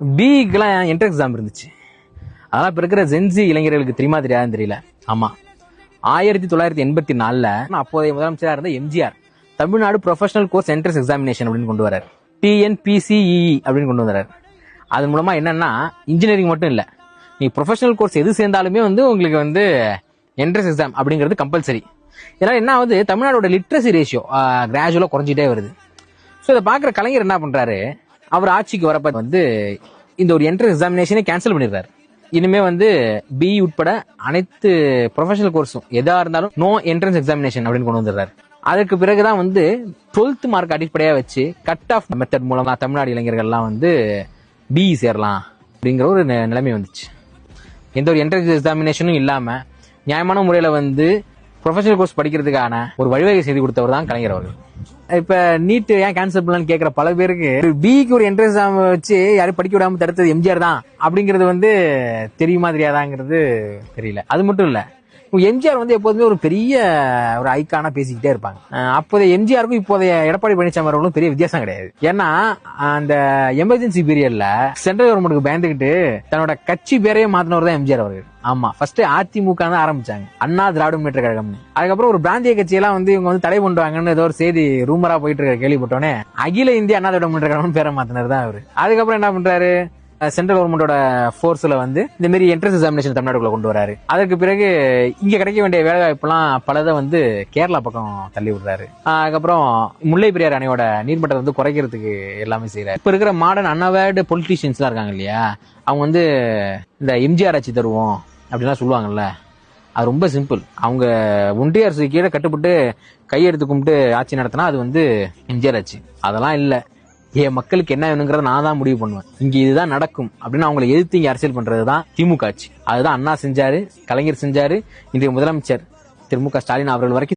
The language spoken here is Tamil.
பிக்குலாம் என்ட்ரன்ஸ் எக்ஸாம் இருந்துச்சு. அதெல்லாம் இப்ப இருக்கிற ஜென்சி இளைஞர்களுக்கு தெரியுமா தெரியாதுன்னு தெரியல. ஆமா, 1984 அப்போதைய முதலமைச்சராக இருந்த MGR Tamil Nadu professional course entrance examination அப்படின்னு கொண்டு வராரு. TNPCEE அப்படின்னு கொண்டு வந்தாரு. அது மூலமா என்னன்னா இன்ஜினியரிங் மட்டும் இல்ல, நீ ப்ரொஃபஷனல் கோர்ஸ் எது சேர்ந்தாலுமே உங்களுக்கு என்ட்ரன்ஸ் எக்ஸாம் அப்படிங்கிறது கம்பல்சரி. இதனால என்ன ஆகுது, தமிழ்நாடோட லிட்ரஸி ரேஷியோ கிராஜுவலா குறைஞ்சிட்டே வருது. ஸோ இதை பாக்குற கலைஞர் என்ன பண்றாரு, அவர் ஆட்சிக்கு வரப்ப இந்த ஒரு என்ட்ரன்ஸ் எக்ஸாமினேஷனே கேன்சல் பண்ணிடுறாரு. இனிமே BE உட்பட அனைத்து ப்ரொஃபஷனல் கோர்ஸும் எதா இருந்தாலும் நோ என்ட்ரன்ஸ் எக்ஸாமினேஷன் அப்படின்னு கொண்டு வந்துடுறாரு. அதுக்கு பிறகுதான் 12th மார்க் அடிப்படையா வச்சு கட் ஆஃப் மெத்தட் மூலமா தமிழ்நாடு இளைஞர்கள்லாம் BE சேரலாம் அப்படிங்கிற ஒரு நிலைமை வந்துச்சு. எந்த ஒரு என்ட்ரன்ஸ் எக்ஸாமினேஷனும் இல்லாம நியாயமான முறையில ப்ரொஃபஷனல் கோர்ஸ் படிக்கிறதுக்கான ஒரு வழிவகை செய்து கொடுத்தவர் தான் கலைஞர் அவர்கள். இப்ப நீட் ஏன் கேன்சல் பண்ணலாம்னு கேட்கிற பல பேருக்கு பிக்கு ஒரு என்ட்ரன்ஸ் எக்ஸாம் வச்சு யாரும் படிக்க விடாம தடுத்தது எம்ஜிஆர் தான் அப்படிங்கிறது தெரியுமா தெரியாதாங்கிறது தெரியல. அது மட்டும் இல்ல, எம்ஜிஆர் எப்போதுமே ஒரு பெரிய ஒரு ஐக்கானா பேசிக்கிட்டே இருப்பாங்க. அப்போதைய எம்ஜிஆருக்கும் இப்போதைய எடப்பாடி பழனிசாமி அவர்களும் பெரிய வித்தியாசம் கிடையாது. ஏன்னா அந்த எமர்ஜென்சி பீரியட்ல சென்ட்ரல் கவர்மெண்ட்டுக்கு பயந்துகிட்டு தன்னோட கட்சி பேரையே மாத்தினவர் தான் எம்ஜிஆர் அவர்கள். ஆமா, ஃபர்ஸ்ட் அதிமுக தான் ஆரம்பிச்சாங்க, அண்ணா திராவிட முன்னேற்ற கழகம்னு. அதுக்கப்புறம் ஒரு பிராந்திய கட்சியெல்லாம் இவங்க தடை பண்ணுவாங்கன்னு ஏதோ ஒரு செய்தி ரூமரா போயிட்டு இருக்க கேள்விப்பட்டோன்னே அகில இந்திய அண்ணா திராவிட முன்னேற்ற கழகம் பேரை மாத்தினர் தான் அவரு. அதுக்கப்புறம் என்ன பண்றாரு, சென்ட்ரல் கவர்மெண்டோட போர்ஸ்ல இந்த மாதிரி என்ட்ரன்ஸ் எக்ஸாமினேஷன் தமிழ்நாடுக்குள்ள கொண்டு வராரு. அதற்கு பிறகு இங்க கிடைக்க வேண்டிய வேலை வாய்ப்புலாம் பலதை கேரளா பக்கம் தள்ளி விடுறாரு. அதுக்கப்புறம் முல்லை பெரியார் அணையோட நீர்மட்டத்தை குறைக்கிறதுக்கு எல்லாமே செய்யறாரு. இப்ப இருக்கிற மாடர்ன் அன்அவேர்டு பொலிட்டீஷியன்ஸ் எல்லாம் இருக்காங்க இல்லையா, அவங்க இந்த எம்ஜிஆர் ஆட்சி தருவோம் அப்படின்லாம் சொல்லுவாங்கல்ல, அது ரொம்ப சிம்பிள். அவங்க ஒன்றிய அரசு கீழே கட்டுப்பட்டு கையெடுத்து கும்பிட்டு ஆட்சி நடத்தினா அது எம்ஜிஆர் ஆட்சி. அதெல்லாம் இல்ல, என் மக்களுக்கு என்ன வேணுங்கிறத நான் தான் முடிவு பண்ணுவேன், இங்க இதுதான் நடக்கும் அப்படின்னு அவங்களை எதிர்த்து இங்க அரசியல் பண்றதுதான் திமுக ஆட்சி. அதுதான் அண்ணா செஞ்சாரு, கலைஞர் செஞ்சாரு, இன்றைய முதலமைச்சர் திரு மு க ஸ்டாலின் அவர்கள் வரைக்கும்